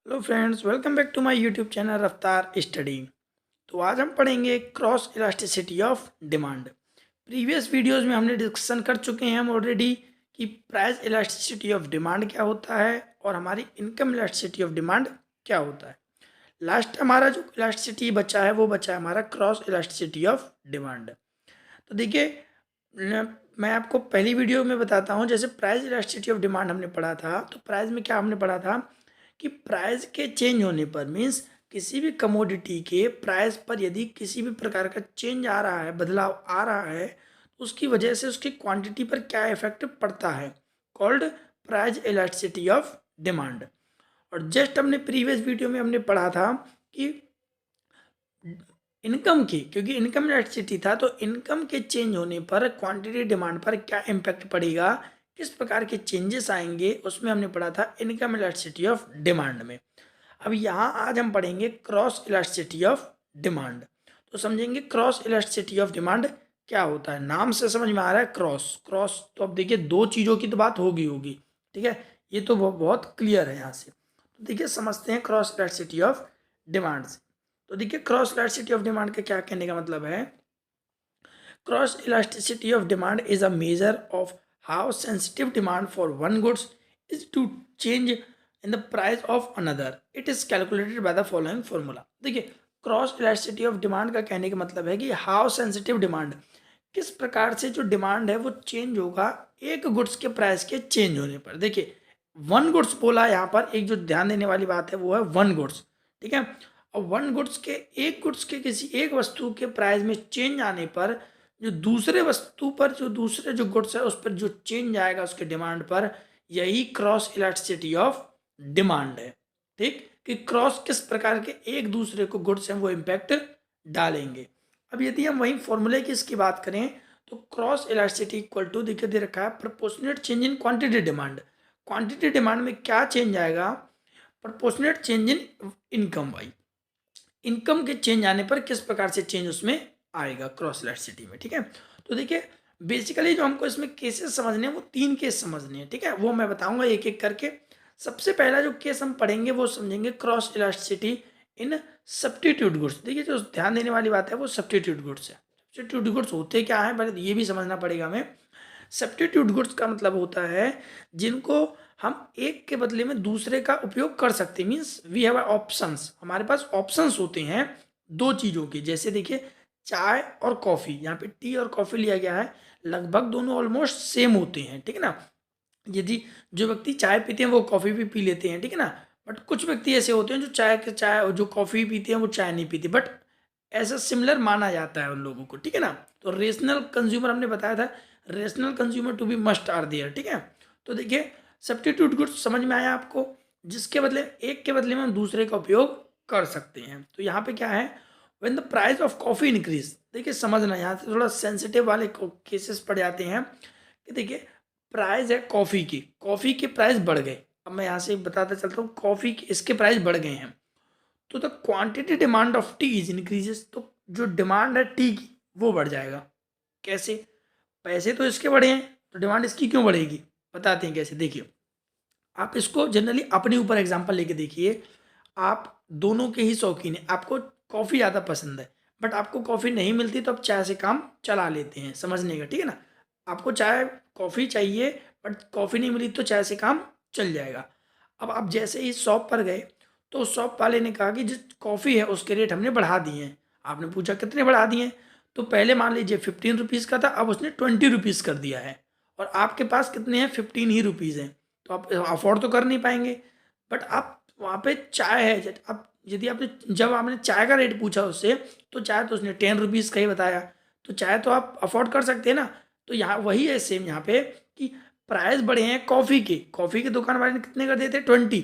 Hello friends, welcome back to my YouTube channel Raftaar study. तो आज हम पढ़ेंगे cross elasticity of demand. Previous videos में हमने डिस्कशन कर चुके हैं हम ऑलरेडी कि प्राइस इलास्टिसिटी ऑफ डिमांड क्या होता है और हमारी इनकम इलास्टिसिटी ऑफ डिमांड क्या होता है। लास्ट हमारा जो इलास्टिसिटी बचा है वो बचा है हमारा क्रॉस इलास्टिसिटी ऑफ डिमांड। तो देखिए, मैं आपको पहली वीडियो में बताता हूँ। जैसे प्राइस इलास्टिसिटी ऑफ डिमांड हमने पढ़ा था, तो प्राइस में क्या हमने पढ़ा था कि प्राइस के चेंज होने पर मीन्स किसी भी कमोडिटी के प्राइस पर यदि किसी भी प्रकार का चेंज आ रहा है, बदलाव आ रहा है, तो उसकी वजह से उसकी क्वांटिटी पर क्या इफेक्ट पड़ता है, called price elasticity of demand. और जस्ट हमने प्रीवियस वीडियो में हमने पढ़ा था कि इनकम की, क्योंकि इनकम इलास्टिसिटी था, तो इनकम के चेंज होने पर क्वांटिटी डिमांड पर क्या इम्पैक्ट पड़ेगा, किस प्रकार के चेंजेस आएंगे, उसमें हमने पढ़ा था इनकम इलास्टिसिटी ऑफ डिमांड में। अब यहाँ आज हम पढ़ेंगे क्रॉस इलास्टिसिटी ऑफ डिमांड। तो समझेंगे क्रॉस इलास्टिसिटी ऑफ डिमांड क्या होता है। नाम से समझ में आ रहा है क्रॉस क्रॉस, तो अब देखिए दो चीज़ों की तो बात होगी। ठीक है, ये तो बहुत क्लियर है यहाँ से। तो देखिए समझते हैं क्रॉस इलास्टिसिटी ऑफ डिमांड से। तो देखिए क्रॉस इलास्टिसिटी ऑफ डिमांड का क्या कहने का मतलब है। Cross elasticity of demand is a measure of how sensitive demand for one goods is to change in the price of another. It is calculated by the following formula. देखिए cross elasticity of demand का कहने का मतलब है कि how sensitive demand, किस प्रकार से जो डिमांड है वो चेंज होगा एक गुड्स के प्राइस के चेंज होने पर। देखिए वन गुड्स बोला यहाँ पर, एक जो ध्यान देने वाली बात है वो है वन गुड्स। ठीक है, और वन गुड्स के, एक गुड्स के किसी एक वस्तु के प्राइस में चेंज आने पर जो दूसरे वस्तु पर, जो दूसरे जो गुड्स है उस पर जो चेंज आएगा उसके डिमांड पर, यही क्रॉस इलास्टिसिटी ऑफ डिमांड है। ठीक, कि क्रॉस किस प्रकार के एक दूसरे को गुड्स हैं वो इम्पैक्ट डालेंगे। अब यदि हम वही फॉर्मूले की इसकी बात करें तो क्रॉस इलास्टिसिटी इक्वल टू देखिए दे रखा है proportionate change in quantity demand. Quantity demand में क्या चेंज आएगा, proportionate change in income by, income के चेंज आने पर किस प्रकार से चेंज उसमें आएगा क्रॉस इलास्टिसिटी में। ठीक है, तो देखिए बेसिकली जो हमको इसमें केसेस समझने हैं वो तीन केस समझने हैं। ठीक है, वो मैं बताऊंगा एक एक करके। सबसे पहला जो केस हम पढ़ेंगे वो समझेंगे क्रॉस इलास्टिसिटी इन सब्स्टिट्यूट गुड्स। देखिए जो ध्यान देने वाली बात है वो सब्स्टिट्यूट गुड्स है। सब्स्टिट्यूट गुड्स होते क्या है पहले ये भी समझना पड़ेगा हमें। सब्स्टिट्यूट गुड्स का मतलब होता है जिनको हम एक के बदले में दूसरे का उपयोग कर सकते हैं। मीन्स वी हैव ऑप्शंस, हमारे पास ऑप्शंस होते हैं दो चीज़ों के। जैसे देखिए चाय और कॉफ़ी, यहाँ पे टी और कॉफ़ी लिया गया है, लगभग दोनों ऑलमोस्ट सेम होते हैं। ठीक है ना, यदि जो व्यक्ति चाय पीते हैं वो कॉफ़ी भी पी लेते हैं। ठीक है ना, बट कुछ व्यक्ति ऐसे होते हैं जो चाय और जो कॉफ़ी पीते हैं वो चाय नहीं पीते, बट ऐसा सिमिलर माना जाता है उन लोगों को। ठीक है ना, तो रेशनल कंज्यूमर हमने बताया था, rational consumer to be must are there. ठीक है, तो देखिए सब्स्टिट्यूट गुड्स समझ में आया आपको, जिसके बदले एक के बदले में हम दूसरे का उपयोग कर सकते हैं। तो यहाँ पे क्या है, when the price of coffee increase. देखिए समझना, यहाँ से थोड़ा सेंसिटिव वाले केसेस पड़ जाते हैं कि देखिए प्राइस है कॉफ़ी के प्राइस बढ़ गए। अब मैं यहाँ से बताता चलता हूँ, कॉफ़ी के इसके प्राइस बढ़ गए हैं, तो the quantity demand of T is increases. तो जो डिमांड है टी की वो बढ़ जाएगा। कैसे, पैसे तो इसके बढ़े हैं तो डिमांड इसकी क्यों बढ़ेगी, बताते हैं कैसे। देखिए आप इसको जनरली अपने ऊपर एग्जांपल लेके देखिए। आप दोनों के ही शौकीन हैं, आपको कॉफ़ी ज़्यादा पसंद है बट आपको कॉफ़ी नहीं मिलती तो आप चाय से काम चला लेते हैं, समझने का। ठीक है ना, आपको चाय कॉफ़ी चाहिए बट कॉफ़ी नहीं मिली तो चाय से काम चल जाएगा। अब आप जैसे ही शॉप पर गए तो शॉप वाले ने कहा कि जो कॉफ़ी है उसके रेट हमने बढ़ा दिए हैं। आपने पूछा कितने बढ़ा दिए हैं, तो पहले मान लीजिए 15 रुपीज़ का था, अब उसने 20 रुपीज़ कर दिया है, और आपके पास कितने हैं, 15 ही रुपीज़ हैं। तो आप अफोर्ड तो कर नहीं पाएंगे, बट आप वहाँ पे चाय है, अब यदि आपने, जब आपने चाय का रेट पूछा उससे तो चाय तो उसने 10 रुपीज़ का ही बताया, तो चाय तो आप अफोर्ड कर सकते हैं ना। तो यहाँ वही है सेम यहाँ पे कि प्राइस बढ़े हैं कॉफ़ी के दुकान वाले ने कितने कर दिए थे, 20।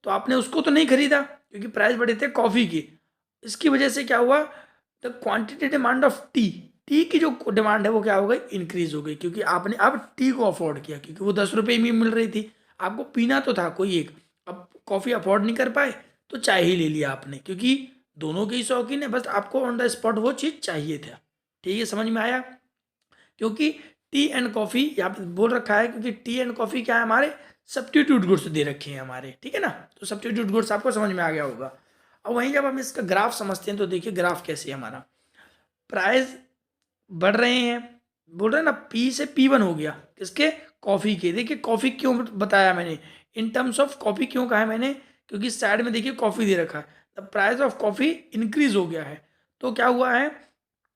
तो आपने उसको तो नहीं खरीदा क्योंकि प्राइस बढ़े थे कॉफ़ी के। इसकी वजह से क्या हुआ, the quantity demand of T की जो डिमांड है वो क्या हो गई, इंक्रीज हो गई, क्योंकि आपने अब टी को अफोर्ड किया, क्योंकि वो 10 रुपये में मिल रही थी। आपको पीना तो था कोई एक, अब कॉफ़ी अफोर्ड नहीं कर पाए तो चाय ही ले लिया आपने, क्योंकि दोनों के ही शौकीन है, बस आपको ऑन द स्पॉट वो चीज़ चाहिए था। ठीक है, समझ में आया। क्योंकि टी एंड कॉफ़ी यहाँ पे बोल रखा है, क्योंकि टी एंड कॉफ़ी क्या है, हमारे सब्स्टिट्यूट गुड्स दे रखे हैं हमारे, ठीक है ना। तो सब्स्टिट्यूट गुड्स आपको समझ में आ गया होगा। अब वहीं जब हम इसका ग्राफ समझते हैं तो देखिए ग्राफ कैसे है हमारा। प्राइस बढ़ रहे हैं, बोल रहे हैं ना, पी से P1 हो गया किसके, कॉफ़ी के। देखिए कॉफ़ी क्यों बताया मैंने, इन टर्म्स ऑफ कॉफ़ी क्यों कहा है मैंने, क्योंकि साइड में देखिए कॉफ़ी दे रखा है, the price of coffee increase हो गया है। तो क्या हुआ है,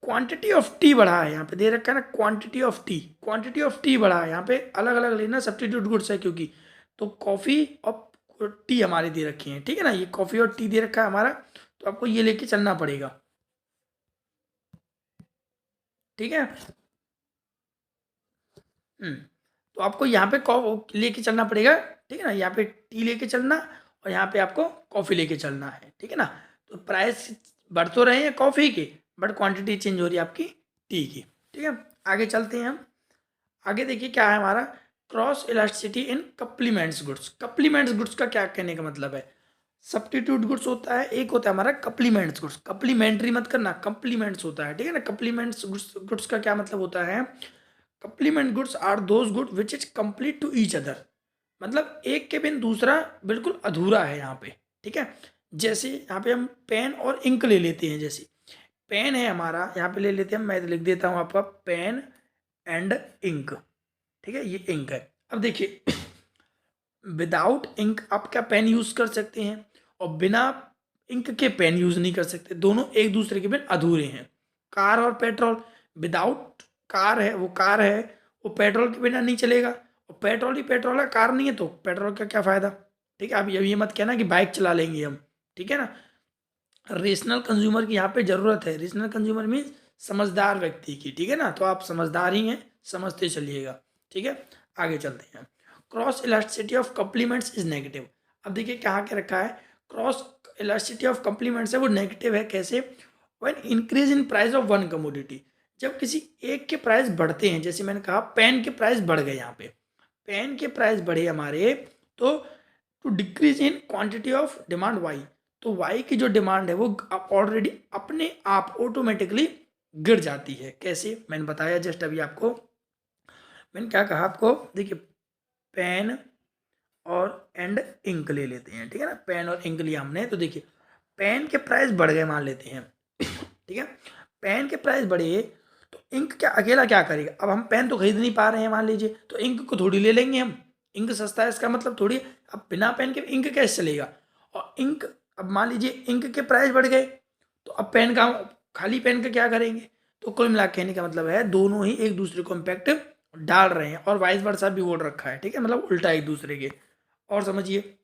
क्वांटिटी ऑफ टी बढ़ा है, यहाँ पे दे रखा है ना quantity of T, quantity of T बढ़ा है। यहाँ पे अलग अलग लेना, सब्स्टिट्यूट गुड्स है क्योंकि, तो कॉफ़ी और टी हमारी दे रखी है, ठीक है ना। ये कॉफ़ी और टी दे रखा है हमारा, तो आपको ये लेके चलना पड़ेगा, ठीक है। तो आपको यहाँ पे लेके चलना पड़ेगा, ठीक है ना। यहाँ पे टी लेके चलना और यहाँ पे आपको कॉफ़ी लेके चलना है, ठीक है ना। तो प्राइस बढ़ तो रहे हैं कॉफ़ी के, बट क्वांटिटी चेंज हो रही है आपकी टी की, ठीक है। आगे चलते हैं हम। आगे देखिए क्या है हमारा, cross elasticity in complements goods. Complements goods का क्या कहने का मतलब है, सब्स्टिट्यूट गुड्स होता है, एक होता है हमारा कप्लीमेंट्स गुड्स। कप्लीमेंट्री मत करना, कप्लीमेंट्स होता है, ठीक है ना। कप्लीमेंट्स गुड्स का क्या मतलब होता है, complement goods are those good which is complete to each other, मतलब एक के बिन दूसरा बिल्कुल अधूरा है यहाँ पे, ठीक है। जैसे यहाँ पे हम पेन और इंक ले लेते हैं, जैसे पेन है हमारा, यहाँ पे ले लेते हैं, मैं लिख देता हूँ आपका पेन एंड इंक, ठीक है, ये इंक है। अब देखिए विदाउट इंक आप क्या पेन यूज कर सकते हैं, और बिना इंक के पेन यूज नहीं कर सकते, दोनों एक दूसरे के बिन अधूरे हैं। कार और पेट्रोल, विदाउट कार है, वो कार है, वो पेट्रोल के बिना नहीं चलेगा, और पेट्रोल ही पेट्रोल है, कार नहीं है तो पेट्रोल का क्या फायदा, ठीक है। अब ये मत कहना कि बाइक चला लेंगे हम, ठीक है ना। रेशनल कंज्यूमर की यहाँ पे जरूरत है, रेशनल कंज्यूमर मीन्स समझदार व्यक्ति की, ठीक है ना। तो आप समझदार ही हैं, समझते चलिएगा, ठीक है। आगे चलते हैं। Cross elasticity of complements is negative. अब देखिए कहाँ के रखा है, क्रॉस इलास्टिसिटी ऑफ कम्प्लीमेंट्स है वो नेगेटिव है, कैसे, when increase in price of one commodity, जब किसी एक के प्राइस बढ़ते हैं, जैसे मैंने कहा पेन के प्राइस बढ़ गए, यहाँ पे पेन के प्राइस बढ़े हमारे, तो to decrease in quantity of demand Y, तो वाई की जो डिमांड है वो ऑलरेडी अपने आप ऑटोमेटिकली गिर जाती है। कैसे, मैंने बताया जस्ट अभी आपको, मैंने क्या कहा आपको, देखिए पेन और एंड इंक ले लेते हैं, ठीक है ना। पेन और इंक लिया हमने, तो देखिए पेन के प्राइस बढ़ गए मान लेते हैं, ठीक है। पेन के प्राइस बढ़े तो इंक क्या अकेला क्या करेगा, अब हम पेन तो खरीद नहीं पा रहे हैं मान लीजिए, तो इंक को थोड़ी ले लेंगे हम, इंक सस्ता है इसका मतलब थोड़ी, अब बिना पेन के इंक कैसे चलेगा। और इंक, अब मान लीजिए इंक के प्राइस बढ़ गए, तो अब पेन का, खाली पेन का क्या करेंगे। तो कुल मिला कहने का मतलब है दोनों ही एक दूसरे को इम्पैक्ट डाल रहे हैं, और वाइस वर्सा भी बोल रखा है, ठीक है, मतलब उल्टा एक दूसरे के। और समझिए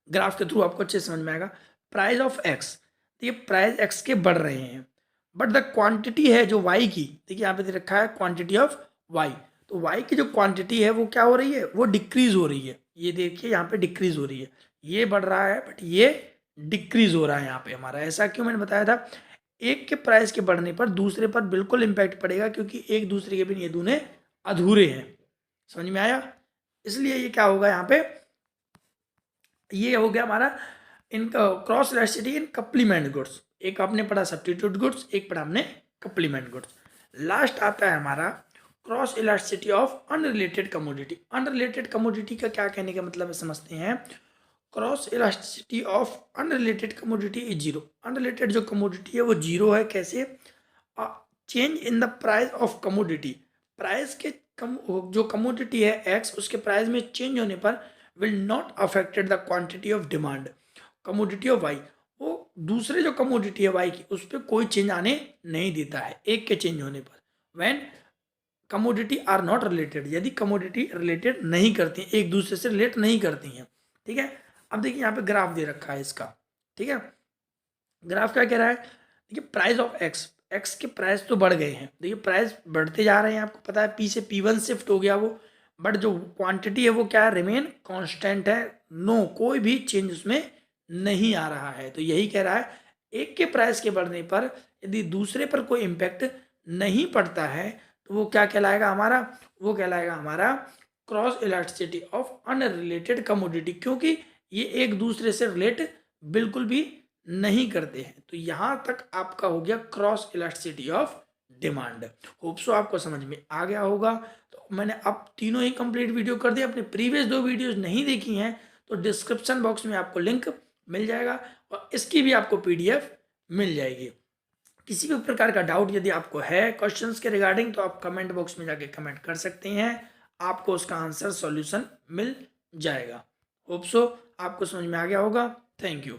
ग्राफ के थ्रू आपको अच्छे से समझ में आएगा। प्राइस ऑफ एक्स, देखिए प्राइस एक्स के बढ़ रहे हैं, बट द क्वांटिटी है जो वाई की, देखिए यहाँ पे दे रखा है क्वांटिटी ऑफ वाई, तो वाई की जो क्वांटिटी है वो क्या हो रही है, वो डिक्रीज हो रही है। ये देखिए यहाँ पे डिक्रीज हो रही है, ये बढ़ रहा है बट ये डिक्रीज हो रहा है यहाँ पे हमारा। ऐसा क्यों, मैंने बताया था एक के प्राइस के बढ़ने पर दूसरे पर बिल्कुल इम्पैक्ट पड़ेगा, क्योंकि एक दूसरे के बिन ये दोनों अधूरे हैं। समझ में आया, इसलिए ये क्या होगा यहाँ पे, ये हो गया हमारा इन क्रॉस इलास्टिसिटी इन कप्लीमेंट गुड्स। एक आपने पढ़ा सब्स्टिट्यूट गुड्स, एक पढ़ा हमने कप्लीमेंट गुड्स। लास्ट आता है हमारा cross elasticity of unrelated commodity. Unrelated commodity का क्या कहने का मतलब है समझते हैं। Cross elasticity of unrelated commodity is zero. Unrelated जो कमोडिटी है वो जीरो है, कैसे, change in the price of commodity, price के कम, जो कमोडिटी है एक्स, उसके प्राइस में चेंज होने पर will not affected the quantity of demand commodity of Y, वो दूसरे जो कमोडिटी है वाई की उस पर कोई चेंज आने नहीं देता है एक के चेंज होने पर। When commodity are not related, यदि कमोडिटी रिलेटेड नहीं करती हैं, एक दूसरे से रिलेट नहीं करती हैं, ठीक है। अब देखिए यहाँ पे ग्राफ दे रखा है इसका, ठीक है। ग्राफ क्या कह रहा है, देखिए प्राइस ऑफ एक्स, एक्स के प्राइस तो बढ़ गए हैं, देखिए प्राइस बढ़ते जा रहे हैं, आपको पता है पी से P1 शिफ्ट हो गया वो, बट जो क्वांटिटी है वो क्या है, रिमेन कांस्टेंट है, नो कोई भी चेंज उसमें नहीं आ रहा है। तो यही कह रहा है एक के प्राइस के बढ़ने पर यदि दूसरे पर कोई इम्पैक्ट नहीं पड़ता है तो वो क्या कहलाएगा हमारा, वो कहलाएगा हमारा cross elasticity of unrelated commodity, क्योंकि ये एक दूसरे से रिलेट बिल्कुल भी नहीं करते हैं। तो यहाँ तक आपका हो गया cross elasticity of demand. Hope so आपको समझ में आ गया होगा। तो तो मैंने अब तीनों ही कंप्लीट वीडियो कर दिया। अपने प्रीवियस 2 वीडियोज़ नहीं देखी हैं तो डिस्क्रिप्शन बॉक्स में आपको लिंक मिल जाएगा और इसकी भी आपको PDF मिल जाएगी। किसी भी प्रकार का डाउट यदि आपको है क्वेश्चंस के रिगार्डिंग तो आप कमेंट बॉक्स में जाके कमेंट कर सकते हैं, आपको उसका आंसर सॉल्यूशन मिल जाएगा। होप सो आपको समझ में आ गया होगा। Thank you.